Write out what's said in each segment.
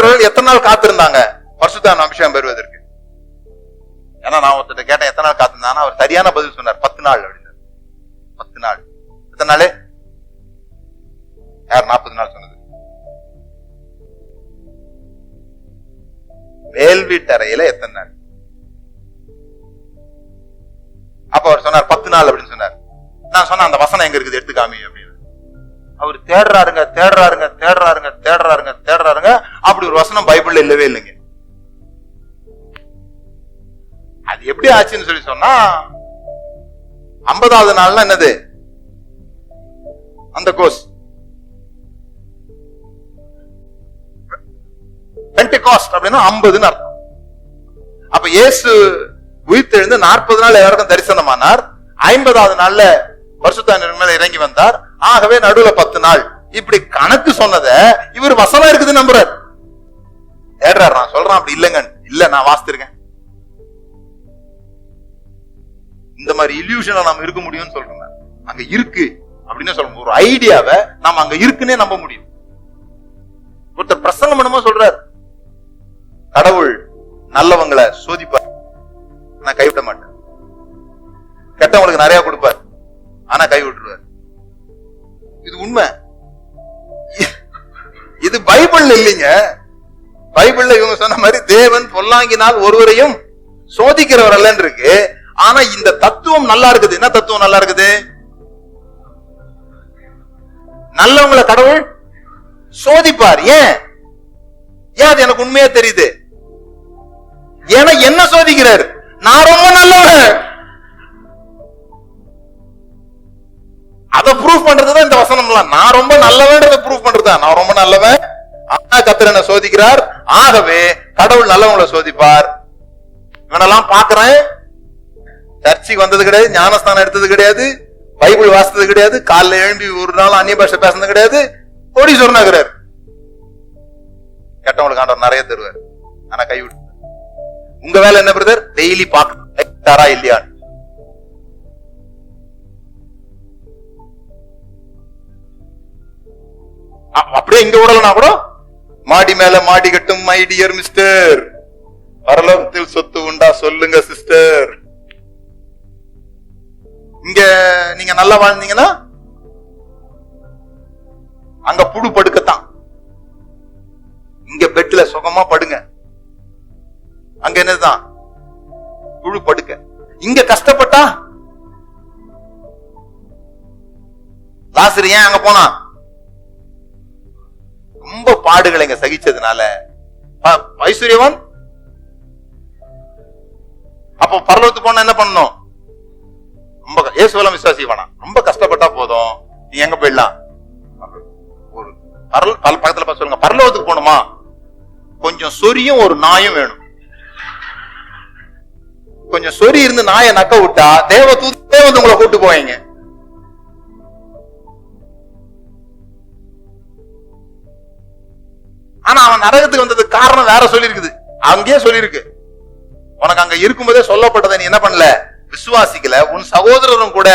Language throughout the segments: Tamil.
சீஷர்கள் எத்தனை நாள் காத்திருந்தாங்க பரிசுத்த அபிஷேகம் பெறுவதற்கு? ஏன்னா நான் ஒருத்தர் கேட்டேன் எத்தனை நாள் காத்திருந்தாங்கன்னா அவர் சரியான பதில் சொன்னார், 10 நாள் அப்படின்னு. 10 நாள். எத்தனை நாள்? யார் 40 நாள் சொன்னது? மேல் வீட்டறையில எத்தனை நாள்? அப்ப அவர் சொன்னார் 10 நாள் அப்படின்னு சொன்னார். நான் சொன்ன அந்த வசனம் எங்க இருக்குது எடுத்துக்காமி அப்படின்னு. அவர் தேடுறாருங்க தேடுறாருங்க தேடுறாருங்க தேடுறாருங்க தேடுறாருங்க. அப்படி ஒரு வசனம் பைபிள்ல இல்லவே இல்லைங்க. அது எப்படி ஆச்சுன்னு சொல்லி சொன்னா 50வது நாள்னா என்னது? அந்த கோஸ் பென்டெகாஸ்ட் அப்படின்னா 50ன்னு அர்த்தம். அப்ப இயேசு உயிர்த்தெழுந்து 40 நாள் எல்லாருக்கும் தரிசனமானார். 50வது நாள்ல பரிசுத்த ஆவியானவர் மேல இறங்கி வந்தார். ஆகவே நடுவுல 10 நாள். இப்படி கணக்கு சொன்னத இவர் வசனம் இருக்குது நம்புறார், தேடுறாரு. நான் சொல்றேன் அப்படி இல்லைங்க, இல்ல நான் வாசித்திருக்கேன். இந்த மாதிரி இல்யூஷனா நாம இருக்க முடியும்னு சொல்றேன். அங்க இருக்கு அப்படின்னு சொல்றோம். ஒரு ஐடியாவை நாம அங்க இருக்குன்னே நம்ப முடியும். ஒருத்தர் பிரசங்கம் பண்ணுமோ சொல்றார், கடவுள் நல்லவங்களை சோதிப்பார், நான் கைவிட மாட்டேன். கெட்டவங்களுக்கு நிறைய கொடுப்பார், ஆனா கை விட்டுருவார். இது உண்மை. இது பைபிள் இல்லைங்க. பைபிள்ல இவங்க சொன்ன மாதிரி தேவன் பொல்லாங்கினால் ஒருவரையும் சோதிக்கிறவர் அல்லன்னு இருக்கு. ஆனா இந்த தத்துவம் நல்லா இருக்குது. என்ன தத்துவம் நல்லா இருக்குது? நல்லவங்களை கடவுள் சோதிப்பார். ஏன்? அது எனக்கு உண்மையா தெரியுது. ஏன்னா என்ன சோதிக்கிறார்? நான் ரொம்ப நல்லவன். அதை ப்ரூவ் பண்றதுதான் இந்த வசனம்லாம். நான் ரொம்ப நல்லவன்றதை ப்ரூவ் பண்றதுதான். நான் ரொம்ப நல்லவன், ஆனா கர்த்தர் என்ன சோதிக்கிறார். ஆகவே கடவுள் நல்லவங்களை சோதிப்பார். இவனெல்லாம் பாக்குறேன், சர்ச்சைக்கு வந்தது கிடையாது, ஞானஸ்தானம் எடுத்தது கிடையாது, பைபிள் வாசித்தது கிடையாது, காலைல எழும்பி ஒரு நாள் அந்நிய பாஷை பேசுனது கிடையாது, கோடீஸ்வரன் ஆகிறார். கெட்டவங்களுக்கு ஆண்டவர் நிறைய தருவார், ஆனா கைவிட்டு. உங்க வேலை என்ன பிரதர்? டெய்லி பாக்க இல்லையா? அப்படியே இங்க விடலனா கூட மாடி மேல மாடி கட்டும் மை டியர் மிஸ்டர், பரலோகத்தில் சொத்து உண்டா சொல்லுங்க சிஸ்டர். இங்க நீங்க நல்லா வாழ்ந்தீங்கன்னா அங்க புடு படுக்கத்தான். இங்க பெட்ல சுகமா படுங்க, அங்க என்னதுதான் புழு படுக்க. இங்க கஷ்டப்பட்டா லாசரு ஏன் அங்க போனா? ரொம்ப பாடுகளை இங்க சகிச்சதுனால. ஐஸ்வர்யவான் அப்போ பரலோகத்துக்கு போனா என்ன பண்ணணும்? ரொம்ப இயேசுவெல்லாம் விசுவாசி வேணாம், ரொம்ப கஷ்டப்பட்டா போதும், நீ எங்க போயிடலாம். ஒரு பக்கத்துல சொல்லுங்க, பரலோகத்துக்கு போகணுமா கொஞ்சம் சொரியும் ஒரு நாயும் வேணும். கொஞ்சம் சொறி இருந்து நாயை நக்க விட்டா தேவதூதே வந்து உங்களை கூட்டு போவீங்க. ஆனா அவன் நரகத்துக்கு வந்ததுக்கு காரணம் வேற சொல்லிருக்குது. அங்கேயே சொல்லிருக்கு, உனக்கு அங்க இருக்கும்போதே சொல்லப்பட்டதை நீ என்ன பண்ணல, விசுவாசிக்கல. உன் சகோதரரும் கூட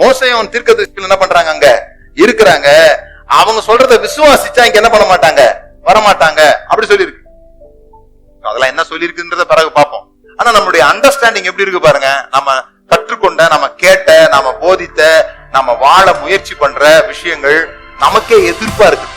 மோசையும் தீர்க்கதரிசிகள் என்ன பண்றாங்க, அங்க இருக்கிறாங்க. அவங்க சொல்றத விசுவாசிச்சா இங்க என்ன பண்ண மாட்டாங்க, வரமாட்டாங்க. அப்படி சொல்லிருக்கு. அதெல்லாம் என்ன சொல்லிருக்குன்றத பிறகு பார்ப்போம். ஆனா நம்மளுடைய அண்டர்ஸ்டாண்டிங் எப்படி இருக்கு பாருங்க. நம்ம கற்றுக்கொண்ட, நம்ம கேட்ட, நம்ம போதித்த, நம்ம வாழ முயற்சி பண்ற விஷயங்கள் நமக்கே எதிர்ப்பா இருக்கு.